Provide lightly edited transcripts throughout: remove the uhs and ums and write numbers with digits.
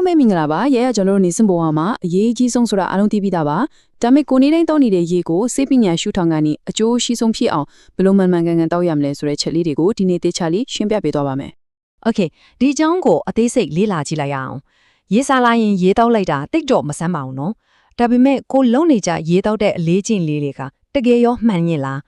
လုံးပဲမင်္ဂလာပါရဲကျွန်တော်တို့နေစင်ပေါ်မှာအရေးကြီးဆုံးဆိုတာအားလုံးသိပြီးသားပါဒါပေမဲ့ကိုနေတိုင်းတောင်းနေတဲ့ရေကိုစေပညာရှုထောင်ကနေအကျိုးရှိဆုံးဖြစ်အောင်ဘယ်လိုမှန်မှန်ကန်ကန်တောက်ရမလဲဆိုတဲ့ချက်လေးတွေကိုဒီနေ့တေချာလေးရှင်းပြပေးသွားပါမယ် Okay ဒီအကြောင်းကိုအသေးစိတ်လေ့လာကြည့်လိုက်ရအောင်ရေးစားလိုက်ရင်ရေးတောက်လိုက်တာတိတ်တော့မဆမ်းပါဘူးနော်ဒါပေမဲ့ကိုလုံနေကြရေးတောက်တဲ့အလေးချင်းလေးတွေကတကယ်ရောမှန်ရင်လား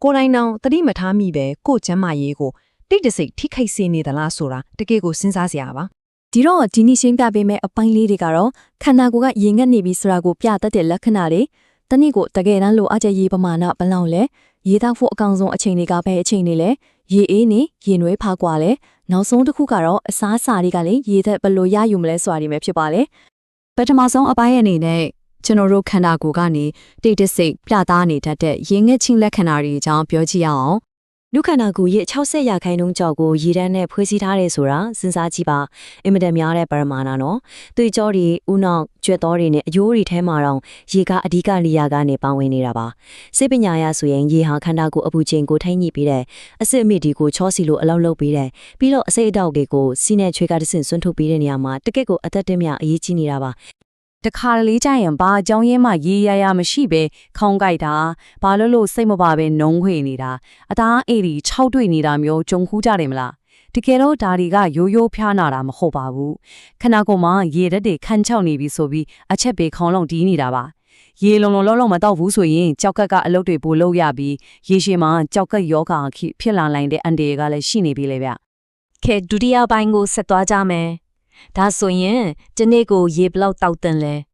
ကိုတိုင်းတောင်တတိမထားမိပဲကိုကျမ်းမာရေးကိုတိတ်တဆိတ်ထိခိုက်စေနေသလားဆိုတာတကယ်ကိုစဉ်းစားစရာပါဒီတော့ဒီနေ့ရှင်းပြပေးမယ့်အပိုင်းလေးတွေကတော့ခန္ဓာကိုယ်ကရေငတ်နေပြီဆိုတာကိုပြတတ်တဲ့လက္ခဏာတွေတနည်းကိုတကယ်တမ်းလိုအပ်တဲ့ရေပမာဏဘယ်လောက်လဲရေတောက်ဖို့အကောင်ဆုံးအချိန်တွေကပဲအချိန်တွေလဲရေအေးနေရေနွေးဖားကွာလဲနောက်ဆုံးတစ်ခုကတော့အစားအစာတွေကလည်းရေသက်ဘယ်လိုရယူမလဲဆိုတာတွေပဲဖြစ်ပါလေပထမဆုံးအပိုင်းအနေနဲ့ကျွန်တော်တို့ခန္ဓာကိုယ်ကနေတိတ်တဆိတ်ပြသားနေတတ်တဲ့ရေငတ်ခြင်းလက္ခဏာတွေအကြောင်းပြောကြည့်ရအောင်လူခန္ဓာကိုယ်ရဲ့60ရာခိုင်နှုန်းကျော်ကိုရေတန်းနဲ့ဖွဲ့စည်းထားတယ်ဆိုတာစဉ်းစားကြည့်ပါအင်မတန်များတဲ့ပရမာဏနော်သွေးကြောတွေဥနောက်ကြွက်တော်တွေနဲ့အယိုးတွေထဲမှာတော့ရေကအဓိကနေရာကနေပေါဝင်နေတာပါစိတ်ပညာရဆိုရင်ရေဟာခန္ဓာကိုယ်အပူချိန်ကိုထိန်းညှိပေးတယ်အစစ်အမြစ်တွေကိုချောစီလိုအလောက်လုပ်ပေးတယ်ပြီးတော့အစိတ်အတောက်တွေကိုစီးနဲ့ချွေးကတဆင့်ဆွန့်ထုတ်ပေးတဲ့နေရာမှာတကယ့်ကိုအသက်တက်မြအရေးကြီးနေတာပါတခါလေးကြရင်ဘာအကြောင်းရင်းမှရေရရမရှိပဲခေါင်းကိုက်တာဘာလို့စိတ်မပါပဲနှုံးခွေနေတာအသားအေးတွေခြောက်တွေ့နေတာမျိုးကြုံခူးကြတယ်မလားတကယ်တော့ဒါတွေကရိုးရိုးဖျားနာတာမဟုတ်ပါဘူးခန္ဓာကိုယ်မှာရေဓာတ်တွေခန်းချောက်နေပြီဆိုပြီးအချက်ပေခေါင်းလုံးတီးနေတာပါရေလုံးလုံးမတော့ဘူးဆိုရင်ကြောက်ကက်ကအလုပ်တွေပိုလုပ်ရပြီးရေရှည်မှာကြောက်ကက်ယောဂါဖြစ်လာနိုင်တဲ့အန်တီကလည်းရှိနေပြီလေဗျကဲဒုတိယပိုင်းကိုဆက်သွားကြမယ်ဒါဆိုရင်ဒီနေ့ကိုရေဘလောက်တောက်တင်လဲ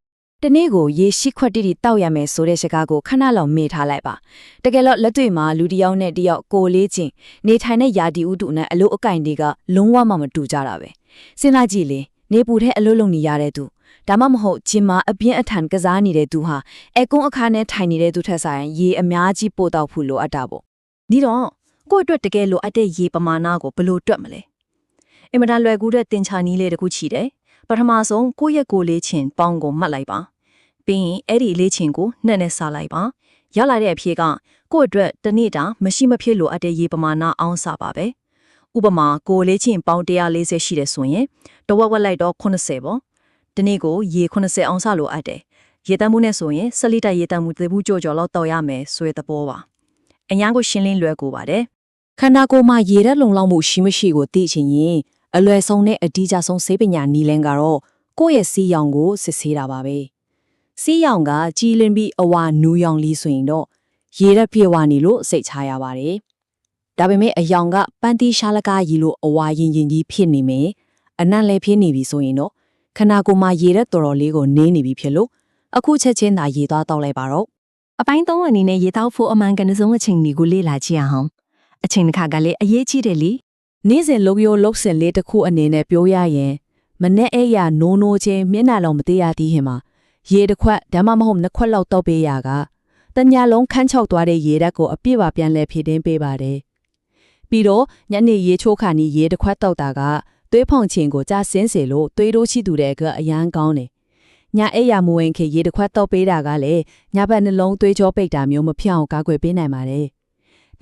တနေ့ကိုရေရှိခွက်တိတိတောက်ရမယ်ဆိုတဲ့စကားကိုခဏလောက်မေ့ထားလိုက်ပါတကယ်လို့လက်တွေ့မှာလူတစ်ယောက်နဲ့တစ်ယောက်ကိုလေးချင်းနေထိုင်တဲ့ယာတီဥတုနဲ့အလို့အကင်တွေကလုံးဝမတူကြတာပဲစဉ်းစားကြည့်လေနေပူတဲ့အလို့လုံနေရတဲ့သူဒါမှမဟုတ်ဂျင်မာအပြင်းအထန်ကစားနေတဲ့သူဟာအကွန်းအခါနဲ့ထိုင်နေတဲ့သူထက်ဆိုင်ရေအများကြီးပို့တော့ဖို့လိုအပ်တာပေါ့ဒီတော့ကိုယ့်အတွက်တကယ်လိုအပ်တဲ့ရေပမာဏကိုဘယ်လိုတွက်မလဲအင်မတန်လွယ်ကူတဲ့တင်ချာနီးလေးတစ်ခုချီတယ်ပထမဆုံးကိုယ့်ရဲ့ကိုလေးချင်းပေါင်းကိုမှတ်လိုက်ပါပြီးရင်အဲ့ဒီလေးချင်းကိုနှက်နဲ့စားလိုက်ပါရလာတဲ့အဖြေကကိုယ့်အတွက်တစ်နေ့တာမရှိမဖြစ်လိုအပ်တဲ့ရေပမာဏအောင်စားပါပဲဥပမာကိုလေးချင်းပေါင်း140ရှိတယ်ဆိုရင်တဝက်ဝက်လိုက်တော့80ပေါ့ဒီနေ့ကိုရေ80အောင်စားလိုအပ်တယ်ရေတမ်းမှုနဲ့ဆိုရင်10လီတာရေတမ်းမှုသေဘူးကြော်လောက်တောက်ရမယ်ဆိုတဲ့သဘောပါအညာကိုရှင်းလင်းလွယ်ကူပါတယ်ခန္ဓာကိုယ်မှာရေဓာတ်လုံလောက်မှုရှိမရှိကိုသိချင်ရင်အလွယ်ဆုံးနဲ့အဓိကဆုံးစေပညာနီလန်းကတော့ကိုယ့်ရဲ့စီးရောင်ကိုစစ်ဆေးတာပါပဲစီးရောင်ကကြီးလင်းပြီးအဝါနူးရောင်လေးဆိုရင်တော့ရေဓာတ်ပြေဝနေလို့စိတ်ချရပါတယ်ဒါပေမဲ့အယောင်ကပန်းတီးရှားလကားကြီးလို့အဝါရင်ရင်ကြီးဖြစ်နေမယ်အနံ့လည်းဖြစ်နေပြီဆိုရင်တော့ခန္ဓာကိုယ်မှာရေဓာတ်တော်တော်လေးကိုနင်းနေပြီဖြစ်လို့အခုချက်ချင်းသာရေသွားတောက်လိုက်ပါတော့အပိုင်း3အနေနဲ့ရေတောက်ဖို့အမှန်ကန်ဆုံးအချိန်တွေကိုလေ့လာကြည့်အောင်အချိန်တစ်ခါကလည်းအရေးကြီးတယ်လေနေ့စဉ်လုံးရိုးလုံးစင်လေးတစ်ခုအနေနဲ့ပြောရရင်မနဲ့အဲ့ရနိုးနိုးချင်းမျက်နှာလုံးမသေးရသေးဟင်မှာရေတစ်ခွက်ဒါမှမဟုတ်နှစ်ခွက်လောက်တောက်ပေးရကတညာလုံးခန်းချောက်သွားတဲ့ရေဓာတ်ကိုအပြည့်ပါပြန်လဲဖြည့်တင်းပေးပါတယ်ပြီးတော့ညနေရေချိုးခါနီးရေတစ်ခွက်တောက်တာကသွေးဖောင်ခြင်းကိုကြားဆင်းစေလို့သွေးတိုးရှိသူတွေကအရန်ကောင်းတယ်ညအဲ့ရမဝင်ခေရေတစ်ခွက်တောက်ပေးတာကလည်းညဘက်နှလုံးသွေးကြောပိတ်တာမျိုးမဖြစ်အောင်ကာကွယ်ပေးနိုင်ပါတယ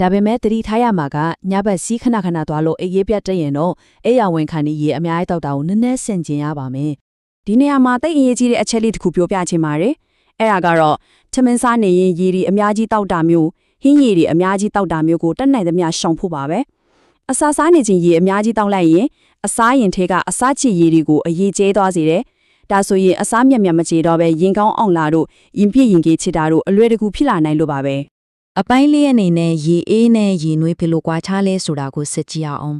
်ဒါပေမဲ့တတိထားရမှာကညဘက်စီးခဏခဏသွားလို့အေးရေးပြတ်တဲ့ရင်တော့အဲ့ရဝင်ခါနီးရေအများကြီးတောက်တာကိုနည်းနည်းဆင်ကျင်ရပါမယ်ဒီနေရာမှာတိတ်အရေးကြီးတဲ့အချက်လေးတစ်ခုပြောပြချင်ပါတယ်အဲ့ဒါကတော့ထမင်းစားနေရင်ရေဒီအများကြီးတောက်တာမျိုးဟင်းရည်တွေအများကြီးတောက်တာမျိုးကိုတက်နိုင်သမျှရှောင်ဖို့ပါပဲအစာစားနေခြင်းရေအများကြီးတောက်လိုက်ရင်အစားရင်ထဲကအစာချီရည်တွေကိုအရေးကျဲသွားစေတယ်ဒါဆိုရင်အစားမြတ်မကြေတော့ပဲရင်ကောင်းအောင်လာတို့ရင်ပြည့်ရင်ကြီးချစ်တာတို့အလွယ်တကူဖြစ်လာနိုင်လို့ပါပဲအပိုင်းလေးအနေနဲ့ရေအေးနဲ့ရေနွေးဘယ်လိုကွာခြားလဲဆိုတာကိုစစ်ကြည့်အောင်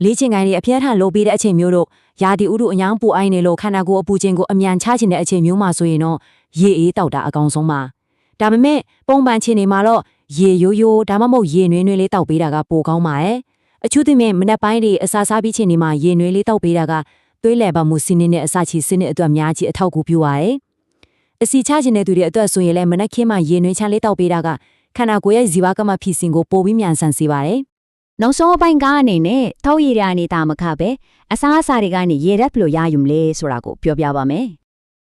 လေ့ကျင့်ခန်းတွေအပြည့်အထန်လုပ်ပေးတဲ့အချိန်မျိုးတို့ရာသီဥတုအញ្ញမ်းပူအိုင်းနေလို့ခန္ဓာကိုယ်အပူချိန်ကိုအမြန်ချချင်တဲ့အချိန်မျိုးမှာဆိုရင်တော့ရေအေးတောက်တာအကောင်းဆုံးပါဒါပေမဲ့ပုံမှန်ချိန်တွေမှာတော့ရေရိုးရိုးဒါမှမဟုတ်ရေနွေးနွေးလေးတောက်ပေးတာကပိုကောင်းပါရဲ့အထူးသဖြင့်မနက်ပိုင်းတွေအစာစားပြီးချိန်တွေမှာရေနွေးလေးတောက်ပေးတာကသွေးလည်ပတ်မှုစီးနှင်းနဲ့အစာချီစီးနှင်းအတွက်အများကြီးအထောက်အကူပြုပါရဲ့အစီချချင်တဲ့သူတွေအတွက်ဆိုရင်လည်းမနက်ခင်းမှာရေနွေးချမ်းလေးတောက်ပေးတာကခန္ဓာကိုယ်ရဲ့ဇီဝကမ္မဖြစ်စဉ်ကိုပိုပြီးမြန်ဆန်စေပါတယ်နောက်ဆုံးအပိုင်းကအနေနဲ့တောက်ရည်ရနေတာမခပဲအစားအစာတွေကနေရေဓာတ်ဘယ်လိုရယူမလဲဆိုတာကိုပြောပြပါမယ်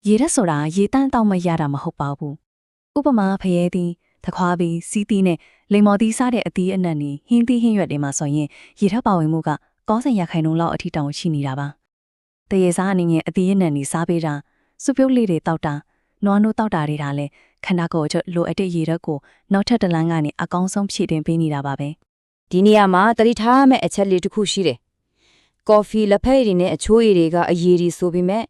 ရေဓာတ်ဆိုတာရေတန်းတောက်မှရတာမဟုတ်ပါဘူးဥပမာဖရဲသီးသခွားသီးစီးသီးနဲ့လိမ္မော်သီးစားတဲ့အသီးအနှံတွေဟင်းသီးဟင်းရွက်တွေမှာဆိုရင်ရေဓာတ်ပါဝင်မှုက90%လောက်အထိတောင်ရှိနေတာပါ တရေစားအနေနဲ့အသေးအနံနေစားပေးတာစုပ်ပြုတ်လေးတွေတောက်တာနွားနိုးတောက်တာတွေဒါလည်းခန္ဓာကိုယ်အတွက်လိုအပ်တဲ့ရေဓာတ်ကိုနောက်ထပ်တစ်လမ်းကနေအကောင်းဆုံးဖြည့်တင်ပေးနေတာပါပဲ ဒီနေရာမှာတတိထားမဲ့အချက်လေးတစ်ခုရှိတယ်ကော်ဖီလက်ဖက်ရည်နဲ့အချိုးရည်တွေကအရည်တွေဆိုပေမဲ့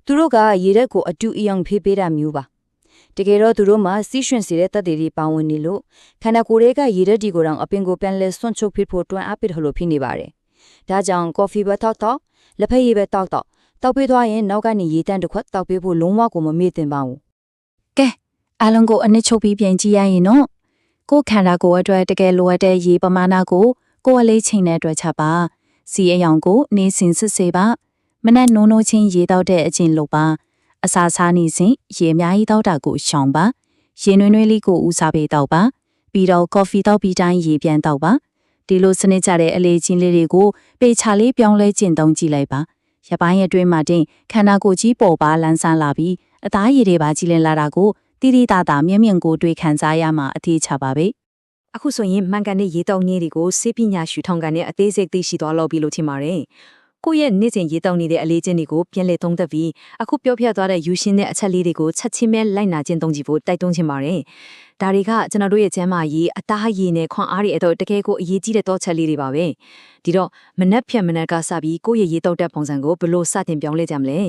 သူတို့ကရေဓာတ်ကိုအတူအယောင်ဖြည့်ပေးတာမျိုးပါတကယ်တော့သူတို့မှာစီးရွှင်စေတဲ့တက်တွေပါဝင်နေလို့ခန္ဓာကိုယ်တွေကရေဓာတ်တွေကိုတောင်အပင်ကိုပြန်လဲဆွန့်ချုပ်ဖိဖို့တွန်းအားပေးလို့ဖြစ်နေပါတယ်ဒါကြောင့်ကော်ဖီပဲတောက်တော့လက်ဖက်ရည်ပဲတောက်ပေးသွားရင်နောက်ကနေရေတန့်တစ်ခွက်တောက်ပေးဖို့လုံးဝကိုမမေ့သင့်ပါဘူး ကဲအားလုံးကိုအနစ်ချုပ်ပြီးပြန်ကြည့်ရရင်တော့ကိုယ်ခန္ဓာကိုယ်အတွက်တကယ်လိုအပ်တဲ့ရေပမာဏကိုကိုယ်အလေးချိန်တဲ့အတွက်ချက်ပါစီအယောင်ကိုနေစဉ်စစ်စေပါမနဲ့နိုးနိုးချင်းရေတောက်တဲ့အချင်းလုပ်ပါအစာစားနေစဉ်ရေအများကြီးတောက်တာကိုရှောင်ပါရေနွေးနွေးလေးကိုဦးစားပေးတောက်ပါပြီးတော့ကော်ဖီတောက်ပြီးတိုင်းရေပြန်တောက်ပါဒီလိုစနစ်ကြတဲ့အလေးချင်းလေးတွေကိုပေချာလေးပြောင်းလဲကျင့်သုံးကြည့်လိုက်ပါရပိုင်းအတွင်းမှာတင်ခန္ဓာကိုယ်ကြီးပေါ်ပါလန်းဆန်းလာပြီးအသားရည်တွေပါကြီးလင်းလာတာကိုတိတိတသာမြင့်မြင့်ကိုတွေ့ခံစားရမှာအသေးချပါပဲ အခုဆိုရင်မှန်ကန်တဲ့ရေတောက်နည်းတွေကိုစေပညာရှုထောင်ကန်တဲ့အသေးစိတ်သိရှိသွားလို့ပြီလို့ထင်ပါတယ်ကိုယ့်ရဲ့နေ့စဉ်ရေတောက်နေတဲ့အလေးချင်းတွေကိုပြန်လည်သုံးသပ်ပြီးအခုပြောပြသွားတဲ့ယူရှင်တဲ့အချက်လေးတွေကိုချက်ချင်းပဲလိုက်နာကျင့်သုံးကြည့်ဖို့တိုက်တွန်းချင်ပါတယ်ဒါတွေကကျွန်တော်တို့ရဲ့ကျန်းမာရေးအသားရည်နဲ့ခွန်အားတွေအတော့တကယ်ကိုအရေးကြီးတဲ့တော့ချက်လေးတွေပါပဲဒီတော့မနှက်ဖြတ်မနှက်ကစပြီးကိုယ့်ရဲ့ရေတောက်တဲ့ပုံစံကိုဘယ်လိုစတင်ပြောင်းလဲကြမလဲ